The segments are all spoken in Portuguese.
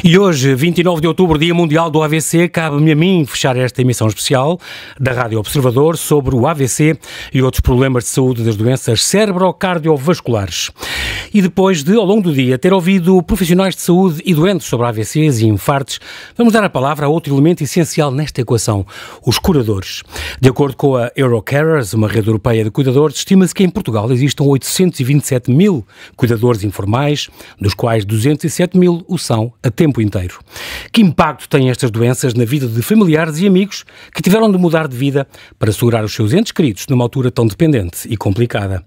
E hoje, 29 de outubro, Dia Mundial do AVC, cabe-me a mim fechar esta emissão especial da Rádio Observador sobre o AVC e outros problemas de saúde das doenças cerebro-cardiovasculares. E depois de, ao longo do dia, ter ouvido profissionais de saúde e doentes sobre AVCs e infartos, vamos dar a palavra a outro elemento essencial nesta equação, os curadores. De acordo com a Eurocarers, uma rede europeia de cuidadores, estima-se que em Portugal existam 827 mil cuidadores informais, dos quais 207 mil o são a tempo inteiro. Que impacto têm estas doenças na vida de familiares e amigos que tiveram de mudar de vida para segurar os seus entes queridos numa altura tão dependente e complicada?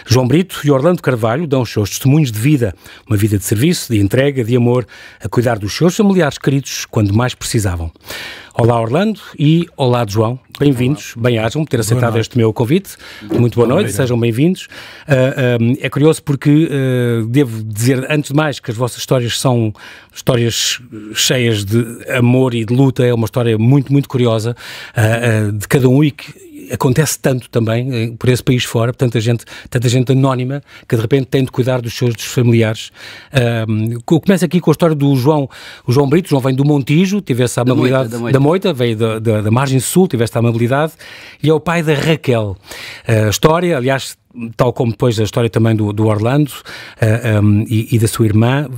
João Brito e Orlando Carvalho dão os seus testemunhos de vida, uma vida de serviço, de entrega, de amor, a cuidar dos seus familiares queridos quando mais precisavam. Olá Orlando e olá João, bem-vindos, bem-ajam por ter aceitado este meu convite, muito boa noite, sejam bem-vindos. É curioso porque devo dizer antes de mais que as vossas histórias são histórias cheias de amor e de luta, é uma história muito, muito curiosa de cada um e que acontece tanto também por esse país fora, tanta gente anónima que de repente tem de cuidar dos familiares. Começo aqui com a história do João. O João Brito. João vem do Montijo, teve essa amabilidade da Moita, veio da margem sul, teve esta amabilidade, e é o pai da Raquel. A história, aliás, tal como depois a história também do Orlando e da sua irmã,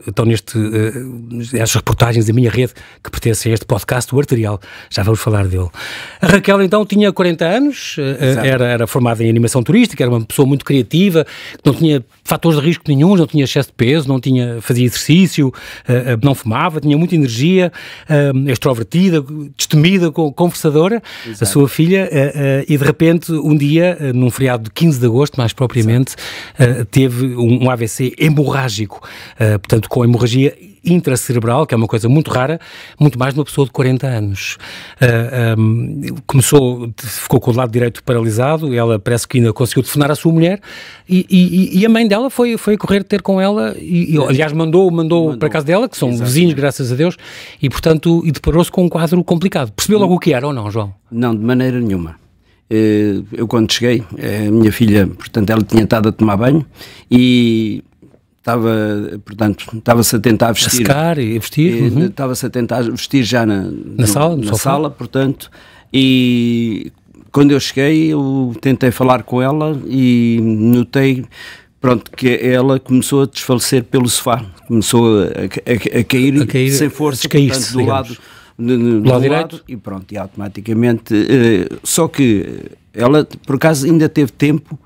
estão estas reportagens da minha rede que pertence a este podcast, o Arterial. Já vamos falar dele. A Raquel então tinha 40 anos, era formada em animação turística, era uma pessoa muito criativa, não tinha fatores de risco nenhum, não tinha excesso de peso, fazia exercício, não fumava, tinha muita energia, extrovertida, destemida, conversadora. Exato. A sua filha, e de repente um dia, num feriado de 15 de agosto, mais propriamente, teve um AVC hemorrágico, portanto com hemorragia intracerebral, que é uma coisa muito rara, muito mais de uma pessoa de 40 anos. Ficou com o lado direito paralisado, ela parece que ainda conseguiu telefonar à sua mulher, e a mãe dela foi correr ter com ela, aliás mandou para a casa dela, que são vizinhos, graças a Deus, e portanto, deparou-se com um quadro complicado. Percebeu logo o que era ou não, João? Não, de maneira nenhuma. Eu quando cheguei, a minha filha, portanto, ela tinha estado a tomar banho e estava-se a tentar vestir. A secar e a vestir? Estava-se a tentar vestir já na sala, portanto, e quando eu cheguei, eu tentei falar com ela e notei, que ela começou a desfalecer pelo sofá, começou a cair sem força, portanto, do lado... Do lado direito e automaticamente, só que ela por acaso ainda teve tempo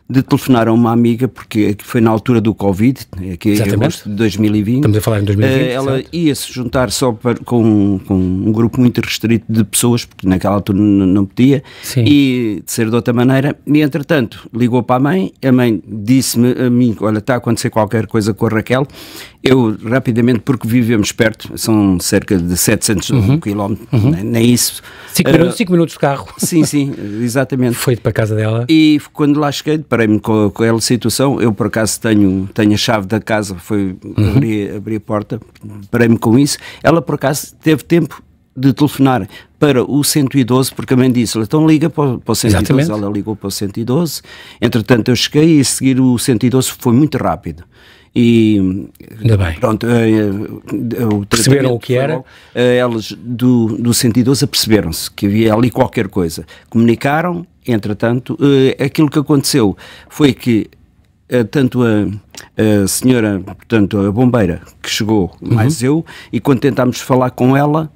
de telefonar a uma amiga, porque foi na altura do Covid, aqui em agosto de 2020. Estamos a falar em 2020. Ela ia-se juntar só com um grupo muito restrito de pessoas, porque naquela altura não podia, e de ser de outra maneira, e entretanto ligou para a mãe disse-me a mim, olha, está a acontecer qualquer coisa com a Raquel. Eu rapidamente, porque vivemos perto, são cerca de 700 quilómetros, nem isso. 5 minutos de carro. Sim, exatamente. Foi para a casa dela. E quando lá cheguei, deparei-me com aquela situação. Eu, por acaso, tenho a chave da casa, abri a porta, deparei-me com isso. Ela, por acaso, teve tempo de telefonar para o 112, porque a mãe disse, então liga para o 112. Exatamente. Ela ligou para o 112. Entretanto, eu cheguei e a seguir o 112 foi muito rápido. E ainda bem. Pronto, perceberam o que era? Elas do 112 perceberam-se que havia ali qualquer coisa. Comunicaram, entretanto, aquilo que aconteceu foi que tanto a senhora, portanto a bombeira que chegou, mais eu, e quando tentámos falar com ela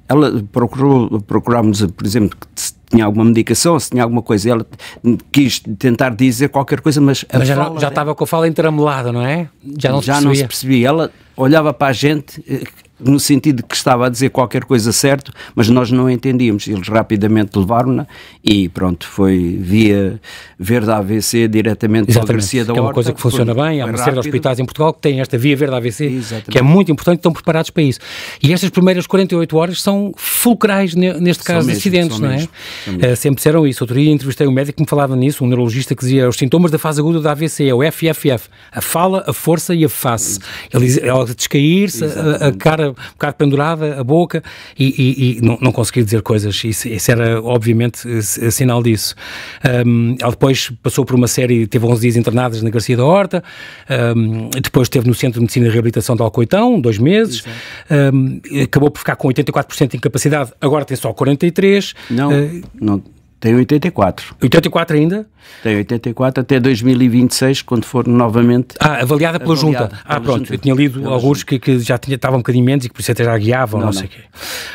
procurámos, por exemplo, se tinha alguma medicação, se tinha alguma coisa, ela quis tentar dizer qualquer coisa, mas já estava com a fala entaramelada, não é? Já não se percebia. Ela olhava para a gente no sentido de que estava a dizer qualquer coisa certo, mas nós não entendíamos. Eles rapidamente levaram-na e pronto, foi via verde AVC diretamente para a Garcia da Horta. Que é uma coisa que funciona bem, há uma série de hospitais em Portugal que têm esta via verde AVC, que é muito importante e estão preparados para isso. E estas primeiras 48 horas são fulcrais neste caso de acidentes, não é? Sempre disseram isso. Outro dia entrevistei um médico que me falava nisso, um neurologista que dizia os sintomas da fase aguda da AVC, é o FFF, a fala, a força e a face. Ele dizia, ela descair-se, a cara um bocado pendurada, a boca, e não conseguia dizer coisas. Isso era, obviamente, sinal disso. Ela depois passou por uma série, teve 11 dias internadas na Garcia da Horta, depois esteve no Centro de Medicina e Reabilitação de Alcoitão, 2 meses, acabou por ficar com 84% de incapacidade, agora tem só 43%. Não. Tem 84. 84 ainda? Tem 84 até 2026, quando for novamente... avaliada pela Junta. Pronto, junta. Eu tinha lido alguns que já estava um bocadinho menos e que por isso até já guiavam, não sei o quê.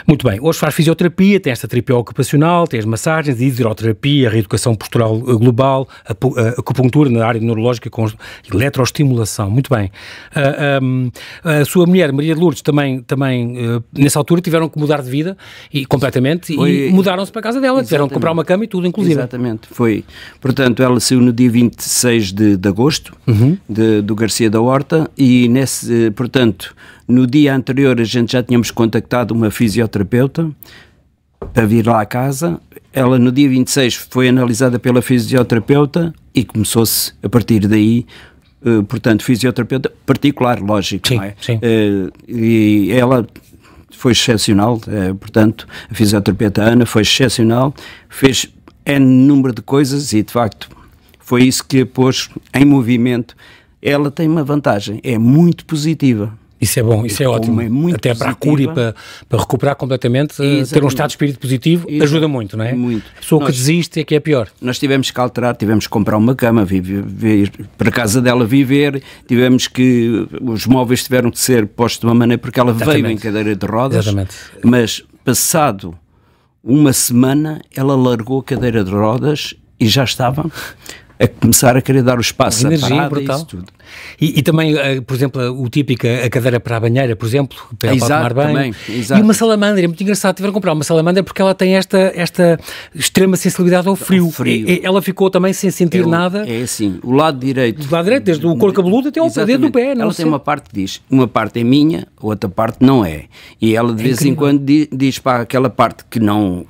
Muito bem, hoje faz fisioterapia, tem esta terapia ocupacional, tem as massagens, hidroterapia, a reeducação postural global, a acupuntura na área neurológica com eletroestimulação. Muito bem. A sua mulher, Maria de Lourdes, também nessa altura tiveram que mudar de vida completamente e mudaram-se para a casa dela, tiveram que comprar uma cama e tudo, inclusive. Exatamente, foi. Portanto, ela saiu no dia 26 de agosto, do Garcia da Horta, e portanto, no dia anterior a gente já tínhamos contactado uma fisioterapeuta para vir lá à casa. Ela no dia 26 foi analisada pela fisioterapeuta e começou-se a partir daí, portanto, fisioterapeuta particular, lógico, sim, não é? Sim. E ela foi excepcional, portanto, a fisioterapeuta Ana foi excepcional, fez N número de coisas e, de facto, foi isso que a pôs em movimento. Ela tem uma vantagem, é muito positiva. Isso é bom, isso é ótimo. É muito até positiva. Para a cura e para recuperar completamente, ter um estado de espírito positivo ajuda muito, não é? Muito. A pessoa que desiste é que é pior. Nós tivemos que alterar, tivemos que comprar uma cama, vir para a casa dela viver, tivemos que, os móveis tiveram que ser postos de uma maneira, porque ela veio em cadeira de rodas. Exatamente. Mas passado uma semana, ela largou a cadeira de rodas e já estava a começar a querer dar o espaço, energia, a parada, brutal. Isso tudo. E também, por exemplo, o típico, a cadeira para a banheira, por exemplo, para ela tomar banho. Também, exato. E uma salamandra, é muito engraçado, tiveram que comprar uma salamandra porque ela tem esta extrema sensibilidade ao frio. Ela ficou também sem sentir nada. É assim, o lado direito. Do lado direito, desde o couro cabeludo até ao dedo do pé. Ela tem uma parte que diz, uma parte é minha, outra parte não é. E ela de vez em quando diz para aquela parte que não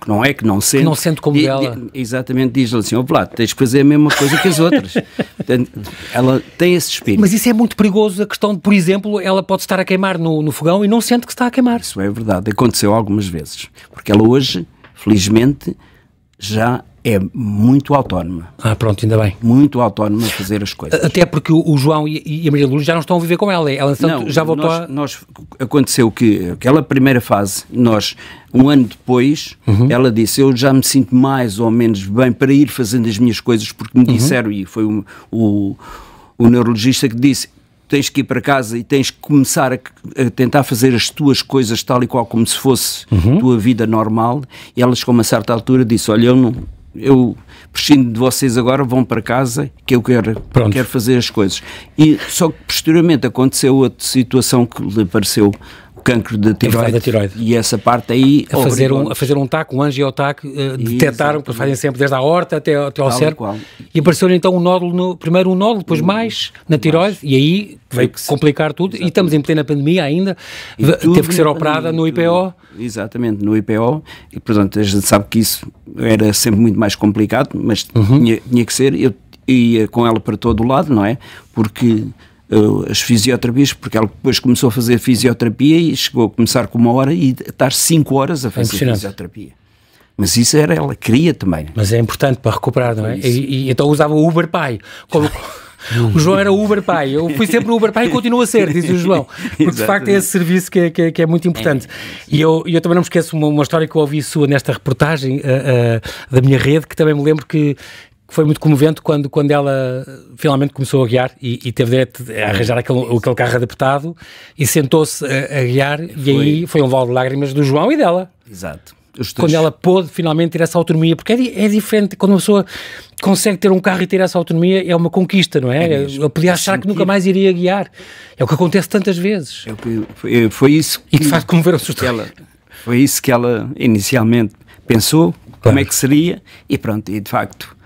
sente. Que não sente como ela. Exatamente, diz-lhe assim, Vlad, tens que fazer a mesma coisa que as outras. Portanto, ela tem esse espírito. Mas isso é muito perigoso, a questão de, por exemplo, ela pode estar a queimar no fogão e não sente que está a queimar. Isso é verdade, aconteceu algumas vezes. Porque ela hoje, felizmente, já é muito autónoma. Pronto, ainda bem. Muito autónoma a fazer as coisas. Até porque o João e a Maria Lourdes já não estão a viver com ela. Ela já voltou aconteceu que aquela primeira fase, um ano depois, ela disse, eu já me sinto mais ou menos bem para ir fazendo as minhas coisas, porque me disseram, e foi o neurologista que disse, tens que ir para casa e tens que começar a tentar fazer as tuas coisas tal e qual como se fosse a tua vida normal. E ela chegou a uma certa altura e disse, olha, eu prescindo de vocês agora, vão para casa que eu quero fazer as coisas. E só que posteriormente aconteceu outra situação que lhe apareceu o cancro da tiroide. E essa parte aí a fazer um TAC, um angiotac, detectaram, porque fazem sempre desde a horta até ao cérebro, e apareceu-lhe então um nódulo, primeiro um nódulo, depois mais na tiroide, e aí veio complicar tudo. Exatamente. E estamos em plena pandemia ainda, teve que ser operada no IPO. Exatamente, no IPO, e portanto a gente sabe que isso era sempre muito mais complicado, mas tinha que ser. Eu ia com ela para todo o lado, não é? Porque as fisioterapias, porque ela depois começou a fazer fisioterapia e chegou a começar com 1 hora e estar 5 horas a fazer fisioterapia. Mas isso ela queria também. Mas é importante para recuperar, não é? E então usava o Uber Pai. O João era o Uber Pai. Eu fui sempre no Uber Pai e continua a ser, diz o João. Porque de facto é esse serviço que é muito importante. E eu também não me esqueço uma história que eu ouvi sua nesta reportagem da minha rede, que também me lembro que foi muito comovente quando ela finalmente começou a guiar e teve direito a arranjar aquele carro adaptado e sentou-se a guiar e aí foi um vale de lágrimas do João e dela. Exato. Quando ela pôde finalmente ter essa autonomia, porque é diferente quando uma pessoa consegue ter um carro e ter essa autonomia, é uma conquista, não é? Eu podia achar que nunca mais iria guiar. É o que acontece tantas vezes. Foi isso que faz comover o susto. Foi isso que ela inicialmente pensou, como é que seria, e pronto, e de facto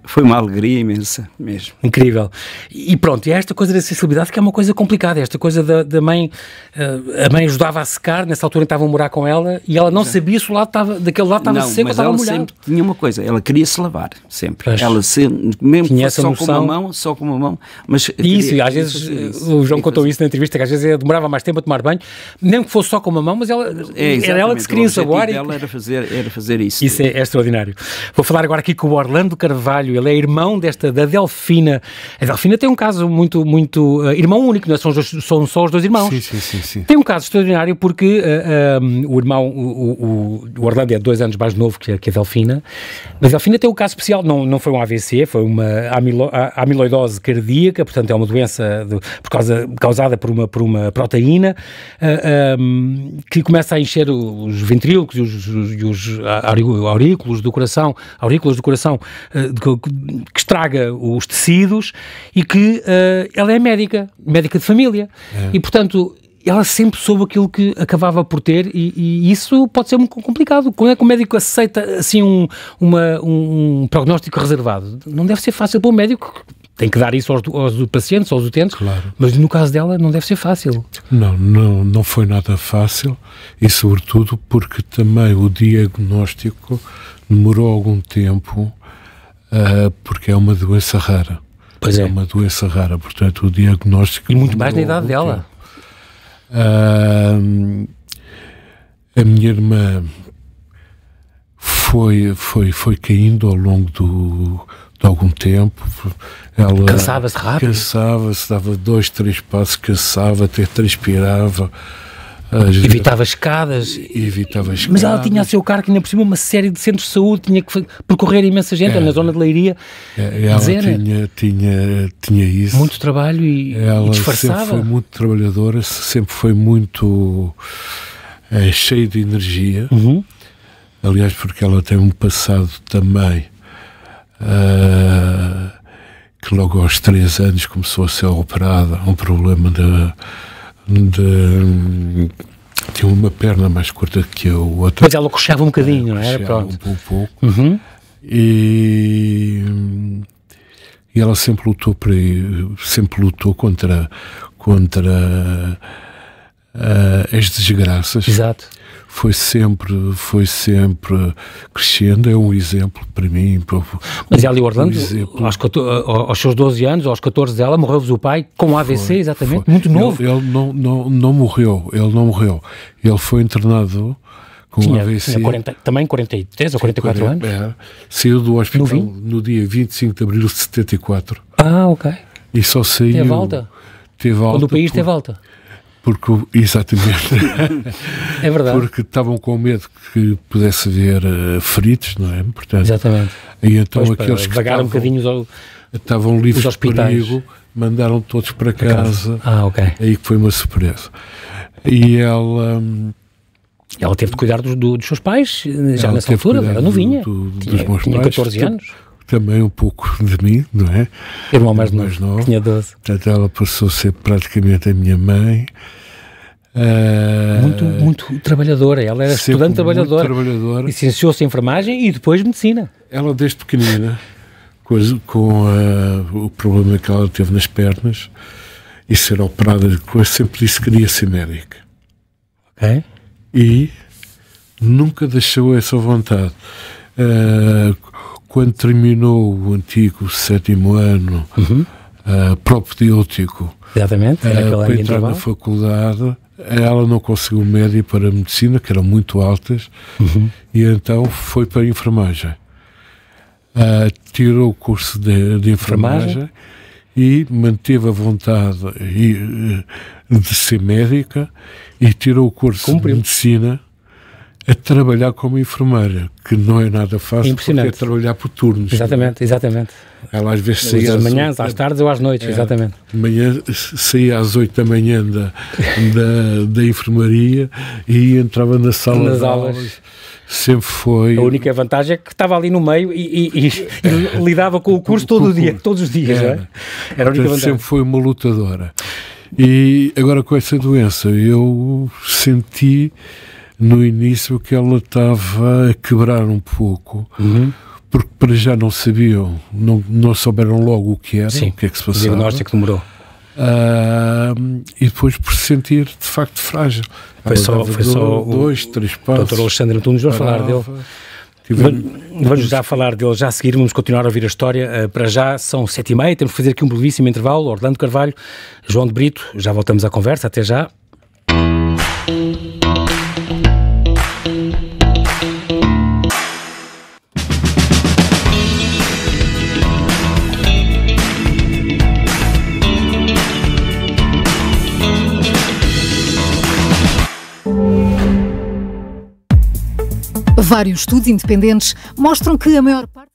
foi uma alegria imensa mesmo. Incrível. E pronto, e esta coisa da sensibilidade que é uma coisa complicada, esta coisa da mãe, a mãe ajudava a secar, nessa altura estavam a morar com ela, e ela não sabia se o lado estava, daquele lado estava seco ou estava molhado. Mas ela sempre tinha uma coisa, ela queria se lavar, sempre. Pois. Ela sempre, mesmo tinha que fosse só com uma mão, mas... Isso, e às vezes, o João contou isso na entrevista, que às vezes demorava mais tempo a tomar banho, mesmo que fosse só com uma mão, mas ela, era ela que se queria ensaboar. O objetivo dela era fazer isso. Isso é extraordinário. Vou falar agora aqui com o Orlando Carvalho, ele é irmão da Delfina. A Delfina tem um caso muito irmão único, não é? São só os dois irmãos. Sim. Tem um caso extraordinário porque o irmão, o Orlando é 2 anos mais novo que a Delfina, mas a Delfina tem um caso especial, não foi um AVC, foi uma amiloidose cardíaca, portanto é uma doença causada por uma proteína que começa a encher os ventrículos e os aurículos do coração, que estraga os tecidos, e que ela é médica de família, e portanto ela sempre soube aquilo que acabava por ter, e isso pode ser muito complicado. Quando é que o médico aceita assim um prognóstico reservado? Não deve ser fácil para o médico. Tem que dar isso aos pacientes, aos utentes, claro. Mas no caso dela não deve ser fácil. Não foi nada fácil, e sobretudo porque também o diagnóstico demorou algum tempo, porque é uma doença rara. Pois é. É uma doença rara, portanto o diagnóstico... E muito mais na idade dela. A minha irmã foi caindo ao longo de algum tempo. Ela cansava-se rápido? Cansava-se, dava 2, 3 passos, cansava, até transpirava. Evitava escadas. Mas ela tinha a seu cargo, ainda por cima, uma série de centros de saúde, tinha que percorrer imensa gente, na zona de Leiria. Ela tinha isso. Muito trabalho e disfarçava. Ela sempre foi muito trabalhadora, sempre foi muito cheia de energia. Uhum. Aliás, porque ela tem um passado também que logo aos 3 anos começou a ser operada, um problema tinha uma perna mais curta que a outra. Mas ela coxava um bocadinho, não era? Pronto. Um pouco. Uhum. E ela sempre lutou contra as desgraças. Exato. Foi sempre crescendo, é um exemplo para mim. Mas ela e o Orlando, aos seus 12 anos, aos 14 dela, morreu-vos o pai com AVC, exatamente, muito novo. Ele não morreu. Ele foi internado com AVC. Também 43 ou 44 anos? Saiu do hospital no dia 25 de abril de 74. Ah, ok. E só saiu... Teve alta? Quando o país teve alta? Exatamente. É verdade. Porque estavam com medo que pudesse haver feridos, não é? Portanto, exatamente. E então aqueles que estavam livres de perigo, mandaram todos para casa. Ah, ok. Aí que foi uma surpresa. E ela teve de cuidar dos seus pais, já nessa altura, era novinha. Tinha 14 anos. Também um pouco de mim, não é? Irmão mais novo, tinha 12. Portanto, ela passou a ser praticamente a minha mãe. Muito trabalhadora, ela era estudante trabalhadora. Licenciou-se em enfermagem e depois medicina. Ela, desde pequenina, com o problema que ela teve nas pernas e ser operada depois, sempre disse que queria ser médica. Ok. E nunca deixou essa vontade. Quando terminou o antigo 7º ano, propedêutico, exatamente, para entrar na faculdade, ela não conseguiu média para a medicina, que eram muito altas, e então foi para a enfermagem. Tirou o curso de enfermagem e manteve a vontade de ser médica, e tirou o curso de medicina a trabalhar como enfermeira, que não é nada fácil, porque é trabalhar por turnos. Exatamente. Ela às vezes saía às manhãs, às tardes ou às noites, exatamente. De manhã saía às 8 da manhã da enfermaria e entrava na sala de aulas. Sempre foi... A única vantagem é que estava ali no meio e lidava com o curso todos os dias. Era a única vantagem. Sempre foi uma lutadora. E agora com essa doença eu senti no início que ela estava a quebrar um pouco, porque para já não sabiam, não souberam logo o que era, sim, o que é que se passava. O diagnóstico demorou. E depois por se sentir de facto frágil. Foi só 2, 3 passos. Dr. Alexandre Antunes, vamos falar dele. Vamos já falar dele já a seguir, vamos continuar a ouvir a história. Para já são 7h30, temos que fazer aqui um brevíssimo intervalo. Orlando Carvalho, João de Brito, já voltamos à conversa, até já. Vários estudos independentes mostram que a maior parte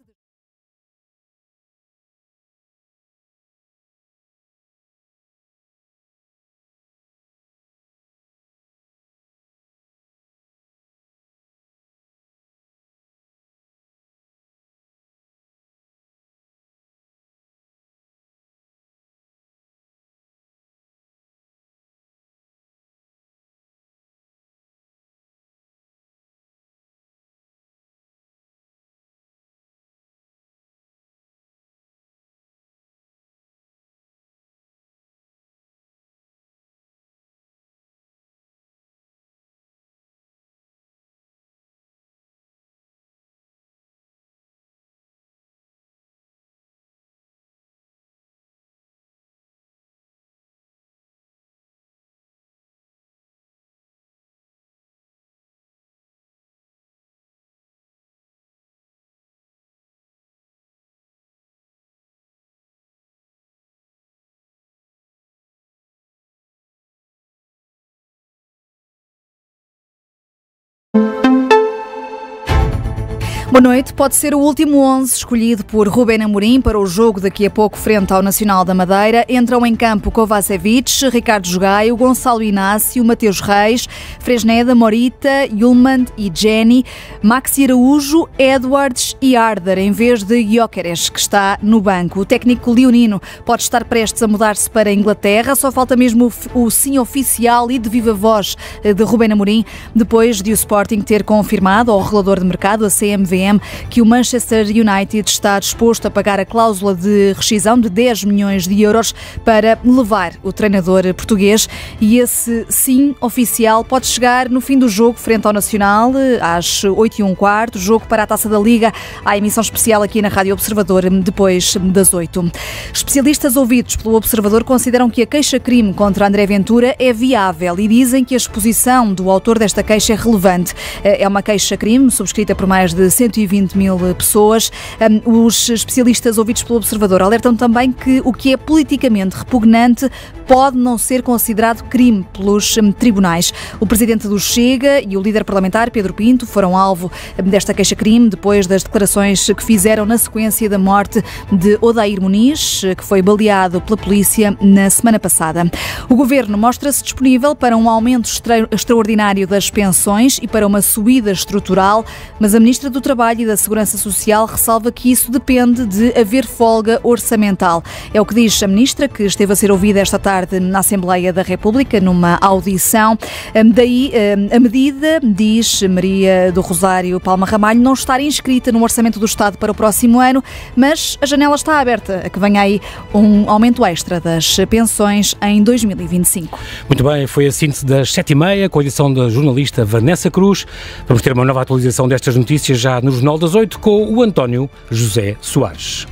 Boa noite. Pode ser o último 11 escolhido por Rubén Amorim para o jogo daqui a pouco frente ao Nacional da Madeira. Entram em campo Kovacevic, Ricardo Jogaio, Gonçalo Inácio, Mateus Reis, Fresneda, Morita, Yulman e Jenny, Maxi Araújo, Edwards e Arder, em vez de Gyökeres, que está no banco. O técnico leonino pode estar prestes a mudar-se para a Inglaterra. Só falta mesmo o sim oficial e de viva voz de Rubén Amorim, depois de o Sporting ter confirmado ao regulador de mercado, a CMVM, que o Manchester United está disposto a pagar a cláusula de rescisão de 10 milhões de euros para levar o treinador português, e esse sim oficial pode chegar no fim do jogo frente ao Nacional, às 8h15, jogo para a Taça da Liga. Há emissão especial aqui na Rádio Observador depois das 8. Especialistas ouvidos pelo Observador consideram que a queixa-crime contra André Ventura é viável e dizem que a exposição do autor desta queixa é relevante. É uma queixa-crime subscrita por mais de 120 mil pessoas. Os especialistas ouvidos pelo Observador alertam também que o que é politicamente repugnante pode não ser considerado crime pelos tribunais. O presidente do Chega e o líder parlamentar, Pedro Pinto, foram alvo desta queixa-crime depois das declarações que fizeram na sequência da morte de Odair Muniz, que foi baleado pela polícia na semana passada. O governo mostra-se disponível para um aumento extraordinário das pensões e para uma subida estrutural, mas a ministra do Trabalho e da Segurança Social ressalva que isso depende de haver folga orçamental. É o que diz a ministra, que esteve a ser ouvida esta tarde na Assembleia da República, numa audição. Daí a medida, diz Maria do Rosário Palma Ramalho, não estar inscrita no Orçamento do Estado para o próximo ano, mas a janela está aberta a que venha aí um aumento extra das pensões em 2025. Muito bem, foi a síntese das 7h30, com a edição da jornalista Vanessa Cruz. Vamos ter uma nova atualização destas notícias já no Jornal das 8 com o António José Soares.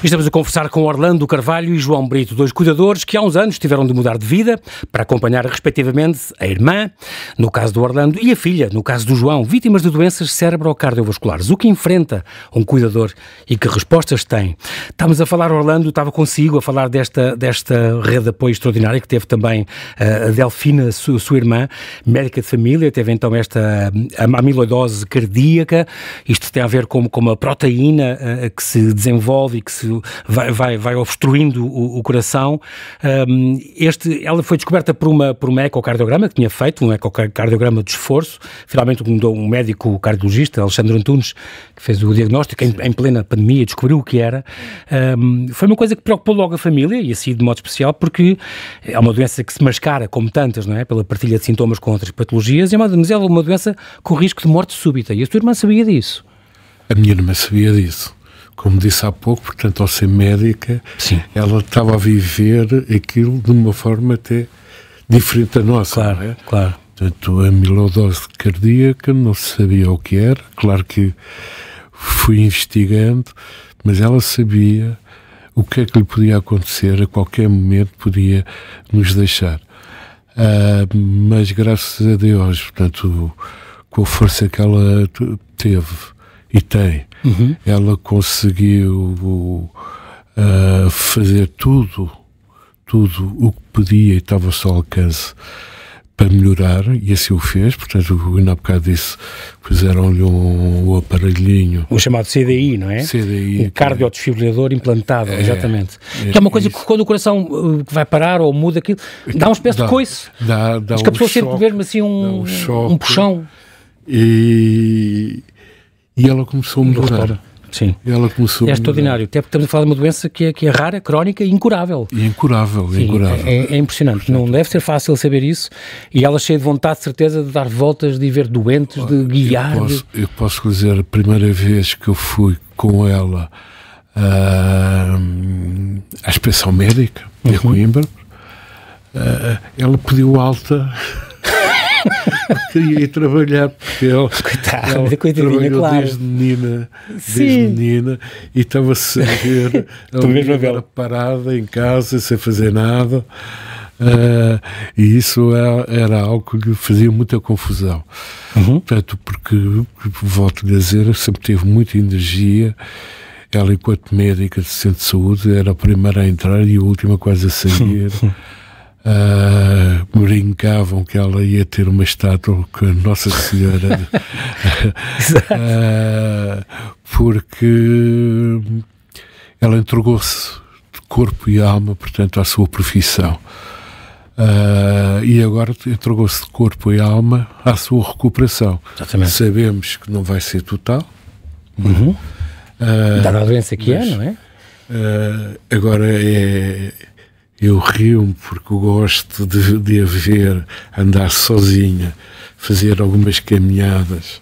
Estamos a conversar com Orlando Carvalho e João Brito, dois cuidadores que há uns anos tiveram de mudar de vida para acompanhar respectivamente a irmã, no caso do Orlando, e a filha, no caso do João, vítimas de doenças cerebro-cardiovasculares. O que enfrenta um cuidador e que respostas tem? Estamos a falar, Orlando, estava consigo a falar desta rede de apoio extraordinária que teve também a Delfina, sua irmã, médica de família, teve então esta amiloidose cardíaca. Isto tem a ver com a proteína que se desenvolve e que se vai obstruindo o coração. Ela foi descoberta por uma ecocardiograma que tinha feito, um ecocardiograma de esforço. Finalmente um médico cardiologista, Alexandre Antunes, que fez o diagnóstico em plena pandemia, descobriu o que era. Foi uma coisa que preocupou logo a família, e assim de modo especial, porque é uma doença que se mascara, como tantas, não é? Pela partilha de sintomas com outras patologias, mas é uma doença com risco de morte súbita. E a tua irmã sabia disso? A minha irmã sabia disso. Como disse há pouco, portanto, ao ser médica, sim, ela estava a viver aquilo de uma forma até diferente da nossa. Claro, não é? Claro. Portanto, a amiloidose cardíaca, não se sabia o que era. Claro que fui investigando, mas ela sabia o que é que lhe podia acontecer, a qualquer momento podia nos deixar. Mas graças a Deus, portanto, com a força que ela teve e tem, ela conseguiu fazer tudo o que podia e estava ao seu alcance para melhorar, e assim o fez. Portanto, ainda há bocado disse, fizeram-lhe um aparelhinho. O chamado CDI, não é? CDI. Um cardiodesfibrilador implantado, exatamente. Que é uma coisa que quando o coração vai parar ou muda aquilo, dá uma espécie de coice. Acho que a pessoa sente mesmo assim um puxão. E ela começou a melhorar. Sim. Ela começou é extraordinário. Até porque estamos a falar de uma doença que é rara, crónica e incurável. E incurável. É impressionante. Portanto, não deve ser fácil saber isso. E ela cheia de vontade, de certeza, de dar voltas, de ir ver doentes, de guiar. Eu posso dizer, a primeira vez que eu fui com ela à inspeção médica, em Coimbra, ela pediu alta. Queria ir trabalhar, porque ela trabalhou claro. desde menina, e estava-se a ver ela parada em casa sem fazer nada, e isso era algo que lhe fazia muita confusão. Portanto, porque, volto a dizer, sempre teve muita energia. Ela, enquanto médica de centro de saúde, era a primeira a entrar e a última quase a sair. Brincavam que ela ia ter uma estátua com a Nossa Senhora porque ela entregou-se de corpo e alma, portanto, à sua profissão, e agora entregou-se de corpo e alma à sua recuperação. Exatamente. Sabemos que não vai ser total, dada a doença que é, não é? Agora eu rio-me porque eu gosto de a ver andar sozinha, fazer algumas caminhadas,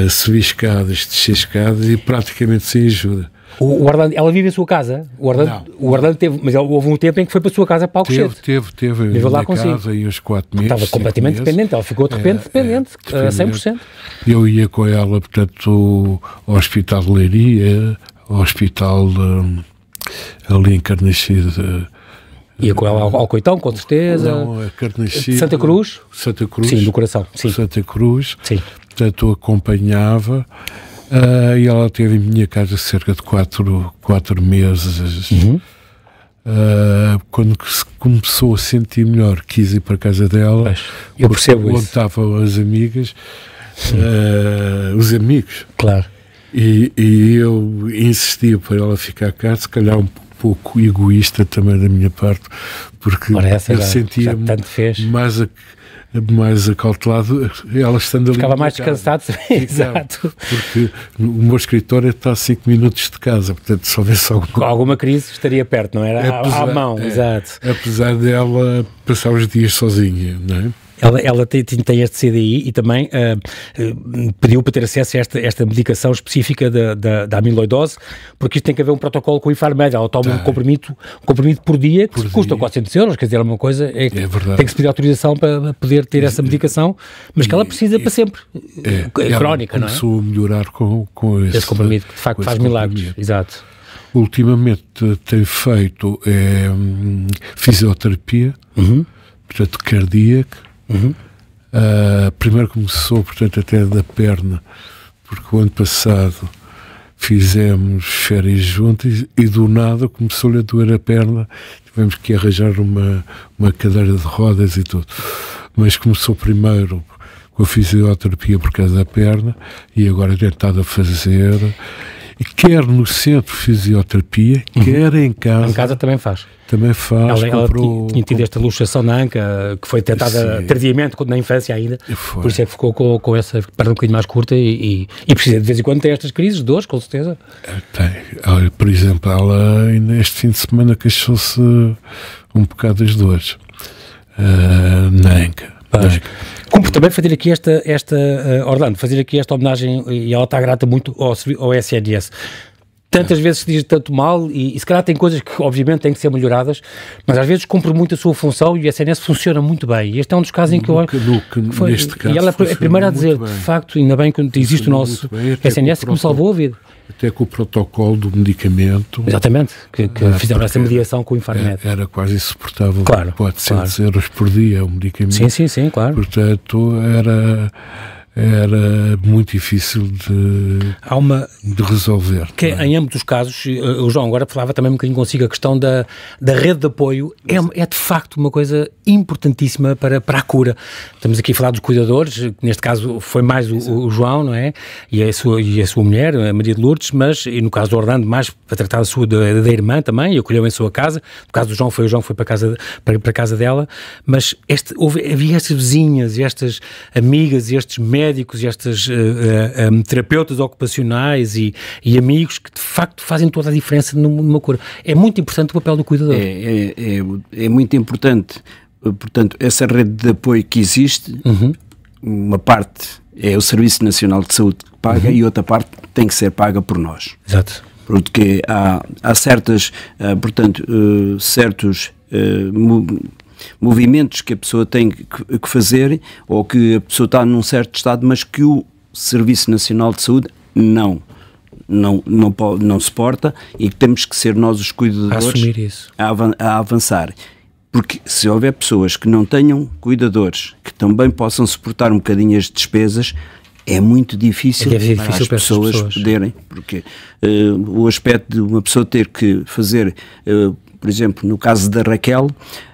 subir escadas, descer escadas e praticamente sem ajuda. O Orlando, ela vive em sua casa? O Orlando teve, mas houve um tempo em que foi para a sua casa para Alcochete. Teve viveu lá na casa e uns 4 meses. Estava completamente dependente, ela ficou de repente dependente, 100%. Eu ia com ela, portanto, ao Hospital de Leiria, ao Hospital ali em Carnachide. Ia com ela ao Coitão, com certeza. Não, a Carnachide. Santa Cruz? Santa Cruz. Sim, do coração. Sim. Santa Cruz. Sim. Portanto, acompanhava. E ela esteve em minha casa cerca de 4 meses. Quando se começou a sentir melhor, quis ir para a casa dela. Eu percebo isso. Onde estavam as amigas, os amigos. Claro. E eu insistia para ela ficar cá, se calhar um pouco egoísta também da minha parte, porque eu sentia-me mais acautelado, ela estando ali. Ficava mais descansado. Exato. Porque o meu escritório está a 5 minutos de casa, portanto, se houvesse alguma crise estaria perto, não era? À mão, exato. Apesar dela passar os dias sozinha, não é? Ela tem este CDI e também pediu para ter acesso a esta medicação específica da amiloidose, porque isto tem que haver um protocolo com o Infarmed. Ela toma um comprimido por dia que custa 400 euros, quer dizer, uma coisa tem que se pedir autorização para poder ter essa medicação, mas que ela precisa para sempre. É crónica, não é? Começou a melhorar com esse comprimido, que de facto faz milagres. Exato. ultimamente tem feito fisioterapia, portanto, cardíaca. Primeiro começou, portanto, até da perna, porque o ano passado fizemos férias juntos e do nada começou-lhe a doer a perna, tivemos que arranjar uma cadeira de rodas e tudo. Mas começou primeiro com a fisioterapia por causa da perna e agora tem estado a fazer, quer no centro de fisioterapia, quer em casa. Em casa também faz. Também faz. Ela tinha tido esta luxação na anca, que foi tratada tardiamente, na infância ainda, por isso é que ficou com essa perna um bocadinho mais curta e precisa de vez em quando ter estas crises, dores, com certeza. Tem. Olha, por exemplo, ela neste fim de semana queixou-se um bocado das dores na anca. Cumpre também fazer aqui Orlando, fazer aqui esta homenagem, e ela está grata muito ao SNS. Tantas vezes se diz tanto mal e se calhar tem coisas que obviamente têm que ser melhoradas, mas às vezes cumpre muito a sua função e o SNS funciona muito bem. E este é um dos casos em que eu acho neste caso, e ela é a primeira a dizer, de facto, ainda bem que existe o nosso SNS que me salvou a vida. Até com o protocolo do medicamento. Exatamente, que fizeram essa mediação com o Infarmed. Era quase insuportável. Claro, pode ser 100 euros por dia o medicamento. Sim, claro. Portanto, era muito difícil de resolver. Que em ambos os casos, o João agora falava também um bocadinho consigo, a questão da rede de apoio é de facto uma coisa importantíssima para a cura. Estamos aqui a falar dos cuidadores, neste caso foi mais o João, não é? E a sua mulher, a Maria de Lourdes, mas e no caso do Orlando, mais para tratar da irmã também, e acolheu em sua casa. No caso do João foi para a casa dela, mas havia estas vizinhas, estas amigas, estes médicos e estes terapeutas ocupacionais e amigos que de facto fazem toda a diferença numa cura. É muito importante o papel do cuidador. É muito importante. Portanto, essa rede de apoio que existe, uma parte é o Serviço Nacional de Saúde que paga e outra parte tem que ser paga por nós. Exato. Porque há certos movimentos que a pessoa tem que fazer ou que a pessoa está num certo estado, mas que o Serviço Nacional de Saúde não suporta e que temos que ser nós os cuidadores a assumir isso. A avançar. Porque se houver pessoas que não tenham cuidadores, que também possam suportar um bocadinho as despesas, é muito difícil, para as pessoas poderem, porque o aspecto de uma pessoa ter que fazer, por exemplo, no caso da Raquel,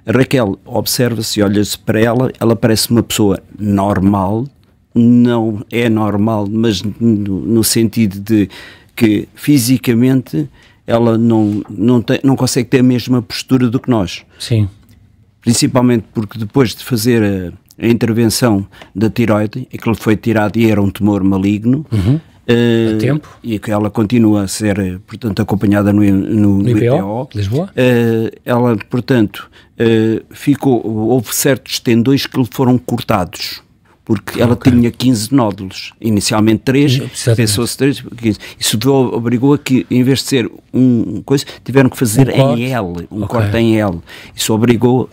a Raquel observa-se e olha-se para ela, ela parece uma pessoa normal, não é normal, mas no sentido de que fisicamente ela não consegue ter a mesma postura do que nós. Sim. Principalmente porque depois de fazer a intervenção da tiroide, aquilo foi tirado e era um tumor maligno, a tempo. E que ela continua a ser, portanto, acompanhada no IPO, Lisboa. Ela, portanto, houve certos tendões que lhe foram cortados, porque ela tinha 15 nódulos, inicialmente 3, pensou-se 3, 15. Isso obrigou a que, em vez de ser tiveram que fazer em L, corte em L. Isso obrigou,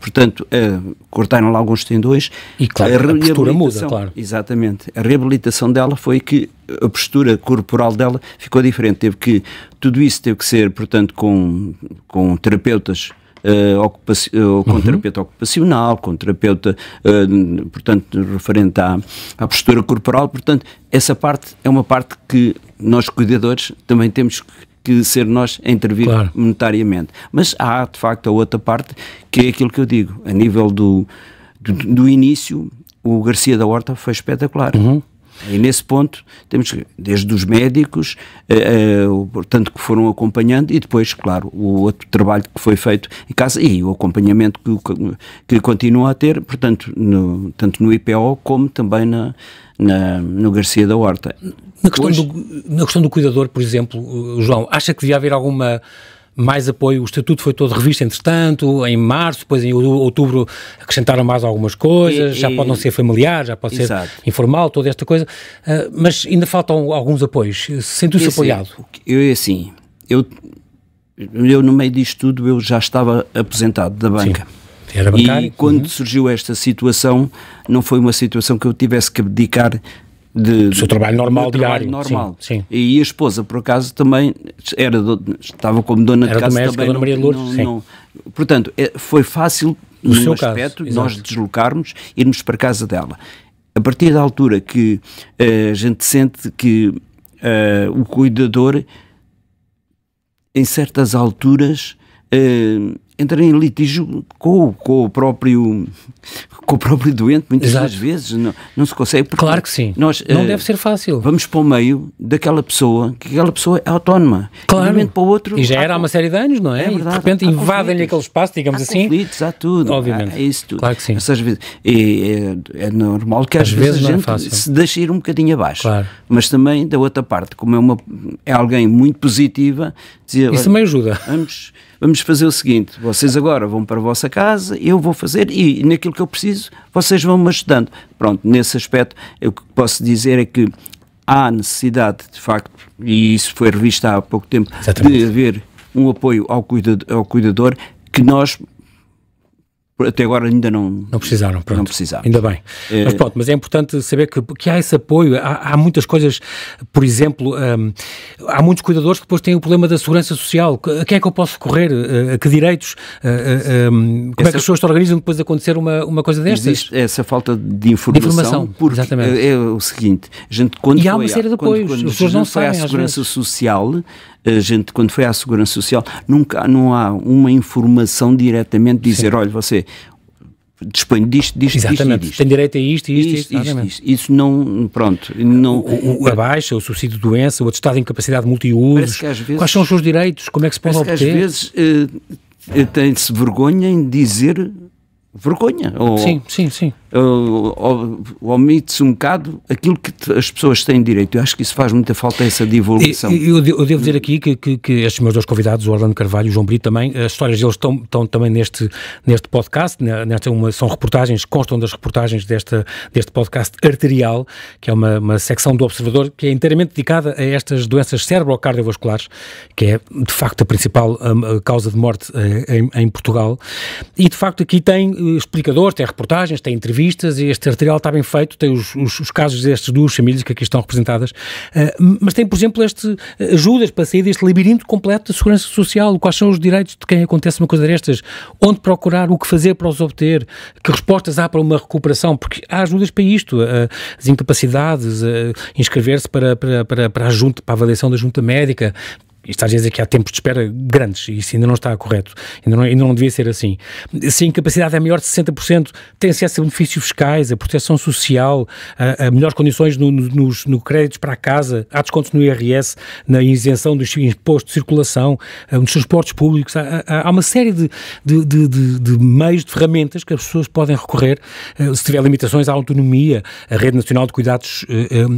portanto, a cortarem lá alguns tendões. E claro, a postura muda, claro. Exatamente. A reabilitação dela foi que a postura corporal dela ficou diferente. Tudo isso teve que ser, portanto, com terapeutas, com terapeuta ocupacional, com terapeuta, portanto, referente à postura corporal. Portanto, essa parte é uma parte que nós, cuidadores, também temos que ser nós a intervir monetariamente. Mas há, de facto, a outra parte, que é aquilo que eu digo, a nível do início, o Garcia da Horta foi espetacular. E nesse ponto temos desde os médicos, portanto, que foram acompanhando, e depois, claro, o outro trabalho que foi feito em casa e o acompanhamento que continua a ter, portanto, tanto no IPO como também no Garcia da Horta. Na questão do cuidador, por exemplo, João, acha que devia haver alguma mais apoio? O estatuto foi todo revisto, entretanto, em março, depois em outubro acrescentaram mais algumas coisas, já pode não ser familiar, já pode ser informal, toda esta coisa, mas ainda faltam alguns apoios. Sentiu-se apoiado? Eu no meio disto tudo, eu já estava aposentado da banca. Sim. Era bancário. E quando surgiu esta situação, não foi uma situação que eu tivesse que abdicar do seu trabalho normal, diário. Normal. Sim. E a esposa, por acaso, também estava como dona de casa também. Dona Maria de Lourdes, portanto, foi fácil, num aspecto, caso, nós deslocarmos, irmos para a casa dela. A partir da altura que a gente sente que o cuidador, em certas alturas, entra em litígio com o próprio doente, muitas das vezes não se consegue. Claro que sim, não deve ser fácil. Vamos para o meio daquela pessoa, que aquela pessoa é autónoma. Claro, de um momento para o outro, e já era há uma série de anos, não é? É verdade, e de repente invadem-lhe aquele espaço, digamos assim. Conflitos, há tudo. Obviamente. É isso tudo. Claro que sim. É normal que às vezes a gente se deixe ir um bocadinho abaixo. Claro. Mas também, da outra parte, como é alguém muito positiva, dizer, isso também ajuda. Vamos fazer o seguinte, vocês agora vão para a vossa casa, eu vou fazer, e naquilo que eu preciso, vocês vão-me ajudando. Pronto, nesse aspecto, o que posso dizer é que há necessidade, de facto, e isso foi revisto há pouco tempo, de haver um apoio ao cuidador que nós até agora ainda não precisaram, pronto. Não precisaram. Ainda bem. Mas pronto, mas é importante saber que há esse apoio. Há muitas coisas, por exemplo, há muitos cuidadores que depois têm o problema da segurança social. A quem é que eu posso recorrer? A que direitos? Como é que as pessoas se organizam depois de acontecer uma coisa destas? Existe essa falta de informação, porque exatamente. É o seguinte, a gente há uma série de apoios, as pessoas não sabem. A segurança social, a gente, quando foi à Segurança Social, não há uma informação diretamente de dizer, olha, você dispõe disto, exatamente, disto. Tem direito a isto. Isso não, pronto. Não, a baixa, o subsídio de doença, o atestado de incapacidade multiusos, quais são os seus direitos, como é que se pode obter? Às vezes tem-se vergonha em dizer vergonha. Sim. Omite-se um bocado aquilo que as pessoas têm direito. Eu acho que isso faz muita falta, essa divulgação. Eu devo dizer aqui que estes meus dois convidados, o Orlando Carvalho e o João Brito também, as histórias deles estão também neste podcast, são reportagens, constam das reportagens deste podcast Arterial, que é uma secção do Observador que é inteiramente dedicada a estas doenças cerebro-cardiovasculares, que é de facto a principal causa de morte em Portugal. E de facto aqui tem explicadores, tem reportagens, tem entrevistas, e este arterial está bem feito, tem os casos destas duas famílias que aqui estão representadas, mas tem, por exemplo, ajudas para sair deste labirinto completo de segurança social, quais são os direitos de quem acontece uma coisa destas, onde procurar, o que fazer para os obter, que respostas há para uma recuperação, porque há ajudas para isto, as incapacidades, inscrever-se para a junta, para a avaliação da junta médica. Isto às vezes é que há tempos de espera grandes, e isso ainda não está correto, ainda não devia ser assim. Se a incapacidade é maior de 60%, tem acesso a benefícios fiscais, a proteção social, a melhores condições no créditos para a casa, há descontos no IRS, na isenção dos impostos de circulação, nos transportes públicos, há uma série de meios, de ferramentas que as pessoas podem recorrer, se tiver limitações à autonomia, a Rede Nacional de Cuidados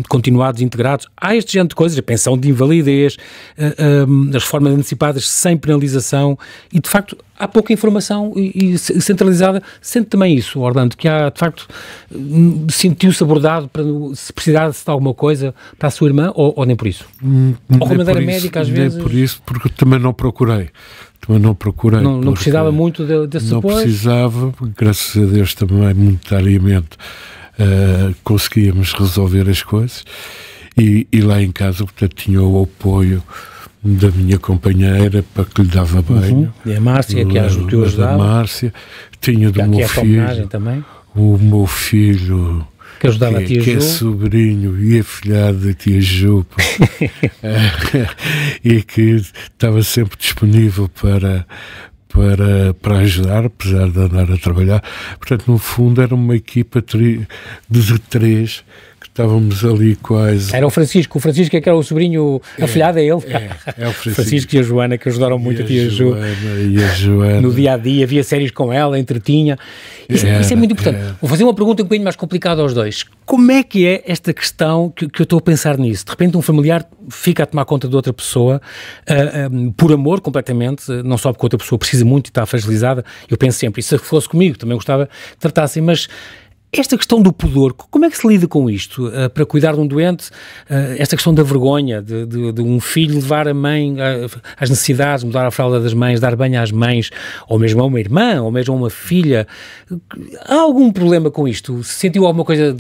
Continuados e Integrados, há este género de coisas, a pensão de invalidez, as reformas antecipadas sem penalização, e de facto há pouca informação e centralizada. Sente também isso, Orlando, que há de facto, sentiu-se abordado para se precisasse de alguma coisa para a sua irmã, ou nem por isso? Ou com maneira médica às vezes? Nem por isso, porque também não procurei. Não precisava muito desse apoio? Não precisava, graças a Deus também monetariamente conseguíamos resolver as coisas, e lá em casa, portanto, tinha o apoio da minha companheira, para que lhe dava banho. E a Márcia, que o ajudava. Da Márcia, tinha do meu filho, também. O meu filho, que ajudava a tia Ju. Que é sobrinho e afilhado da tia Ju, e que estava sempre disponível para ajudar, apesar de andar a trabalhar. Portanto, no fundo, era uma equipa de três, que estávamos ali quase... Era o Francisco é que era o sobrinho afilhado a ele. É o Francisco e a Joana, que ajudaram muito a tia Ju. E a Joana. No dia-a-dia, havia séries com ela, entretinha. Isso é muito importante. Vou fazer uma pergunta um bocadinho mais complicada aos dois. Como é que é esta questão que eu estou a pensar nisso? De repente um familiar fica a tomar conta de outra pessoa, por amor completamente, não só porque outra pessoa precisa muito e está fragilizada. Eu penso sempre, e se fosse comigo, também gostava que tratassem, mas Esta questão do pudor, como é que se lida com isto? Para cuidar de um doente, esta questão da vergonha, de um filho levar a mãe às necessidades, mudar a fralda das mães, dar banho às mães, ou mesmo a uma irmã, ou mesmo a uma filha. Há algum problema com isto? Sentiu alguma coisa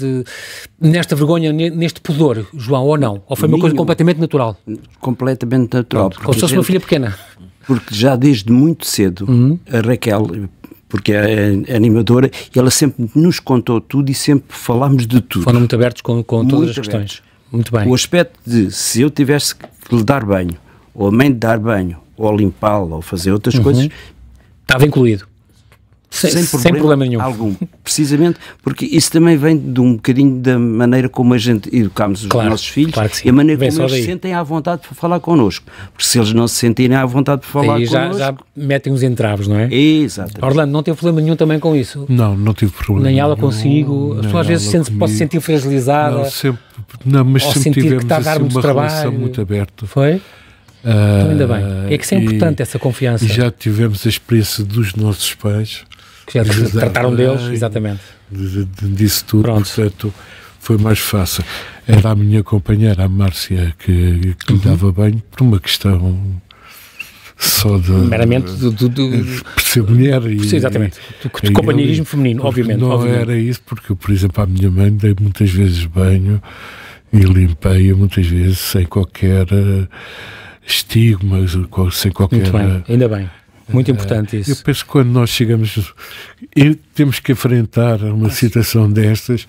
nesta vergonha, neste pudor, João, ou não? Ou foi uma coisa completamente natural? Completamente natural. Como se fosse uma filha pequena. Porque já desde muito cedo, a Raquel, porque é animadora, e ela sempre nos contou tudo e sempre falámos de tudo. Foram muito abertos com todas as questões. Muito bem. O aspecto de, se eu tivesse que lhe dar banho, ou a mãe de dar banho, ou limpá-la, ou fazer outras coisas... Estava incluído. Sem problema nenhum. Algum. Precisamente porque isso também vem de um bocadinho da maneira como a gente educamos os nossos filhos, e a maneira como eles se sentem à vontade para falar connosco. Porque se eles não se sentirem à vontade para falar connosco... já metem uns entraves, não é? Exatamente. Orlando, não teve problema nenhum também com isso? Não tive problema. Nem ela consigo? A pessoa às vezes pode se sentir fragilizada? Mas sempre tivemos que está a dar muito relação muito aberta. Foi? Então ainda bem. É que isso é importante, essa confiança. E já tivemos a experiência dos nossos pais... Que já trataram deles, exatamente. Disso tudo, portanto, foi mais fácil. Era a minha companheira, a Márcia, que lhe dava banho, por uma questão só de... meramente por ser mulher. Exatamente. De companheirismo feminino, obviamente. Não era isso, porque, por exemplo, à minha mãe dei muitas vezes banho e limpei-a muitas vezes sem qualquer estigma, sem qualquer... Muito bem, ainda bem. Muito importante isso. Eu penso que quando nós chegamos e temos que enfrentar uma situação destas...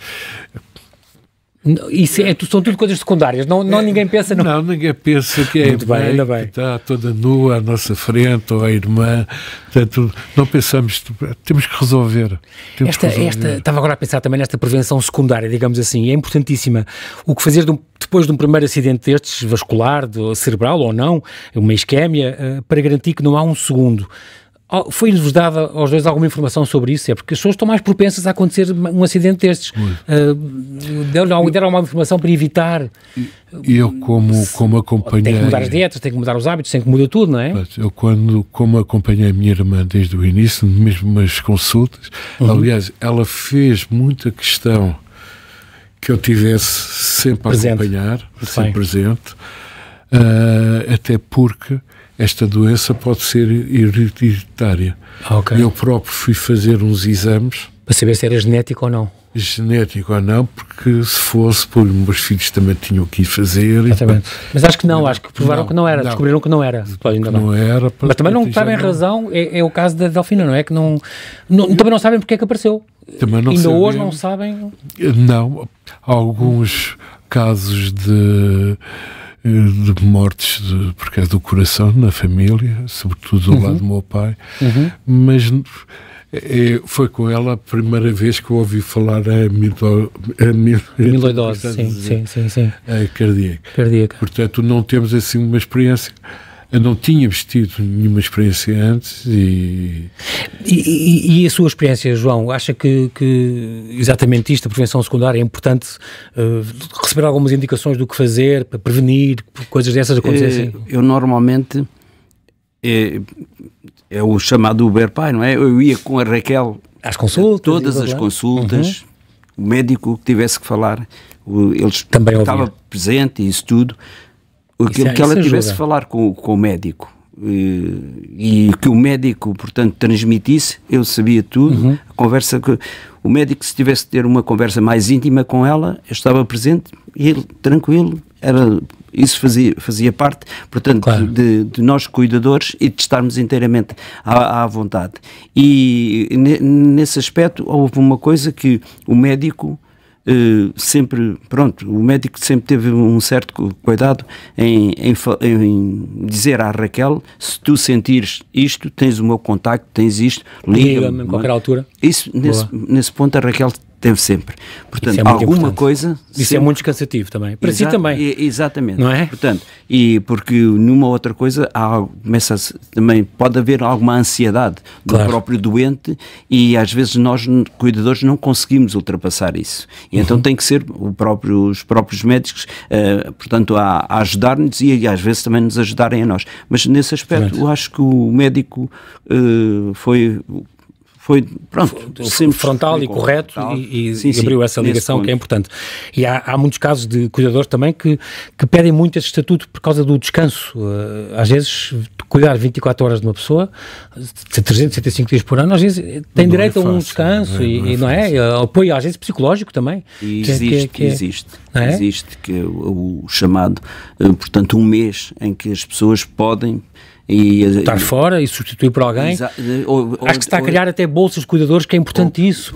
Isso são tudo coisas secundárias, ninguém pensa... Não, ninguém pensa que é a mãe que está toda nua à nossa frente, ou a irmã, portanto, não pensamos, temos que resolver. Estava agora a pensar também nesta prevenção secundária, digamos assim, é importantíssima. O que fazer depois de um primeiro acidente destes, vascular, cerebral ou não, uma isquémia, para garantir que não há um segundo. Foi-lhes dada aos dois alguma informação sobre isso? É porque as pessoas estão mais propensas a acontecer um acidente destes. Deram alguma informação para evitar? Eu, como acompanhei... Tem que mudar as dietas, tem que mudar os hábitos, tem que mudar tudo, não é? Eu, como acompanhei a minha irmã desde o início, mesmo nas consultas, aliás, ela fez muita questão que eu tivesse sempre a acompanhar, sempre presente, até porque esta doença pode ser hereditária. Eu próprio fui fazer uns exames... Para saber se era genético ou não. Genético ou não, porque se fosse, meus filhos também tinham que ir fazer. Exatamente. Mas acho que não, acho que provaram que não era, descobriram que não era. Não era. Mas também não sabem razão, é o caso da Delfina, não é? Que também não sabem porque é que apareceu. Ainda hoje não sabem... Não, há alguns casos de mortes por causa do coração na família, sobretudo do lado do meu pai, mas foi com ela a primeira vez que eu ouvi falar a amiloidose, sim. Cardíaca. Portanto, não temos assim uma experiência. Eu não tínhamos tido nenhuma experiência antes e a sua experiência, João, acha que exatamente isto, a prevenção secundária, é importante receber algumas indicações do que fazer para prevenir coisas dessas acontecerem? Eu normalmente é o chamado Uber Pai, não é? Eu ia com a Raquel às consultas, todas as consultas, o médico que tivesse que falar, ele estava presente e isso tudo. Aquilo que ela tivesse a falar com o médico e que o médico, portanto, transmitisse, eu sabia tudo. A conversa que o médico, se tivesse de ter uma conversa mais íntima com ela, eu estava presente e ele, tranquilo, isso fazia parte, portanto, claro, de nós cuidadores e de estarmos inteiramente à vontade. E nesse aspecto houve uma coisa que o médico... o médico sempre teve um certo cuidado em dizer à Raquel: se tu sentires isto, tens o meu contacto, tens isto, liga-me em qualquer altura. Isso, nesse ponto, a Raquel teve sempre. Portanto, alguma importante. Coisa... Isso sempre... é muito cansativo também. Para si também. Exatamente. Não é? Portanto, e porque numa outra coisa também pode haver alguma ansiedade do próprio doente e às vezes nós, cuidadores, não conseguimos ultrapassar isso. E então tem que ser os próprios médicos, portanto, a ajudar-nos e às vezes também nos ajudarem a nós. Mas nesse aspecto eu acho que o médico foi, pronto, sempre frontal e correto e abriu essa ligação que é importante. E há muitos casos de cuidadores também que pedem muito esse estatuto por causa do descanso. Às vezes, cuidar 24 horas de uma pessoa, 365 dias por ano, às vezes tem direito a um descanso e não é? Apoio, às vezes, psicológico também. E existe o chamado, portanto, um mês em que as pessoas podem estar fora e substituir por alguém. Acho que se está a criar até bolsas de cuidadores, que é importante isso.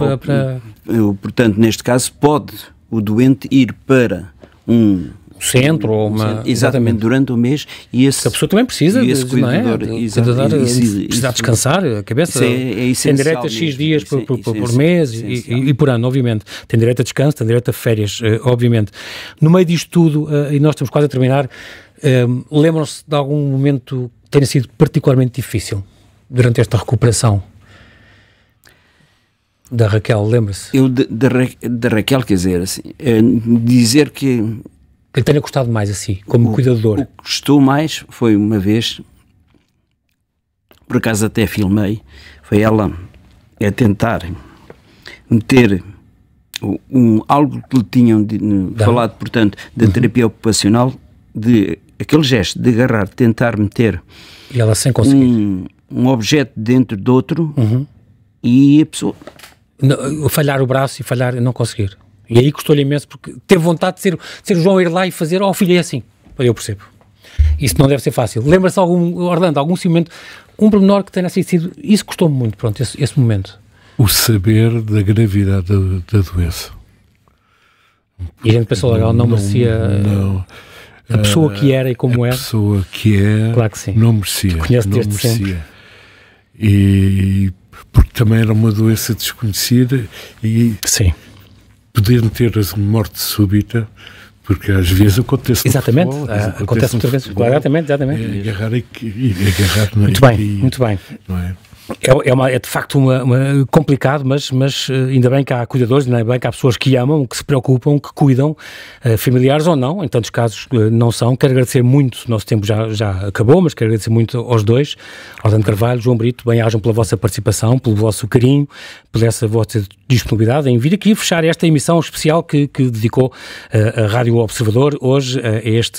Portanto, neste caso, pode o doente ir para um centro ou uma... Exatamente, durante o mês. E esse, a pessoa também precisa, cuidador, precisa descansar a cabeça. Tem direito a X dias por mês e por ano, obviamente. Tem direito a descanso, tem direito a férias, obviamente. No meio disto tudo, e nós estamos quase a terminar, lembram-se de algum momento que tenha sido particularmente difícil durante esta recuperação? Da Raquel, lembra-se? Eu, da Raquel, quer dizer, assim, dizer que lhe tenha custado mais assim, como cuidador. O que custou mais foi uma vez, por acaso até filmei, foi ela a tentar meter algo que lhe tinham falado, portanto, da terapia ocupacional, de aquele gesto de agarrar, tentar meter e ela sem conseguir um objeto dentro de outro e a pessoa... falhar o braço e falhar e não conseguir. E aí custou-lhe imenso, porque teve vontade de ser o João ir lá e fazer, filho, é assim. Eu percebo. Isso não deve ser fácil. Lembra-se, Orlando, algum momento, um pormenor que tenha sido... Isso custou-me muito, pronto, esse momento. O saber da gravidade da doença. E a gente pensou logo, ela não merecia... Não. A pessoa que era e como era. A pessoa que é, claro que sim. Não merecia. Conhece não desde merecia. Sempre. E porque também era uma doença desconhecida e... Sim. Poder ter a morte súbita, porque às vezes acontece exatamente, no futebol. Acontece muitas vezes. Exatamente. Agarrar muito bem. Não é? É de facto complicado, mas ainda bem que há cuidadores, ainda bem que há pessoas que amam, que se preocupam, que cuidam, familiares ou não, em tantos casos não são. Quero agradecer muito, o nosso tempo já acabou, mas quero agradecer muito aos dois, Orlando Carvalho, João Brito, bem-ajam pela vossa participação, pelo vosso carinho, pela essa vossa disponibilidade em vir aqui fechar esta emissão especial que dedicou a Rádio Observador hoje,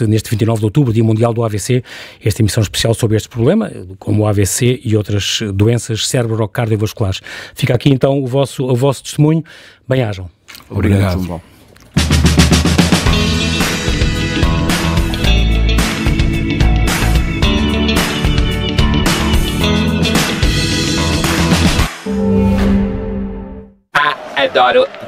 neste 29 de outubro, Dia Mundial do AVC, esta emissão especial sobre este problema, como o AVC e outras doenças cerebro-cardiovasculares. Fica aqui então o vosso testemunho. Bem-ajam. Obrigado, João. Adoro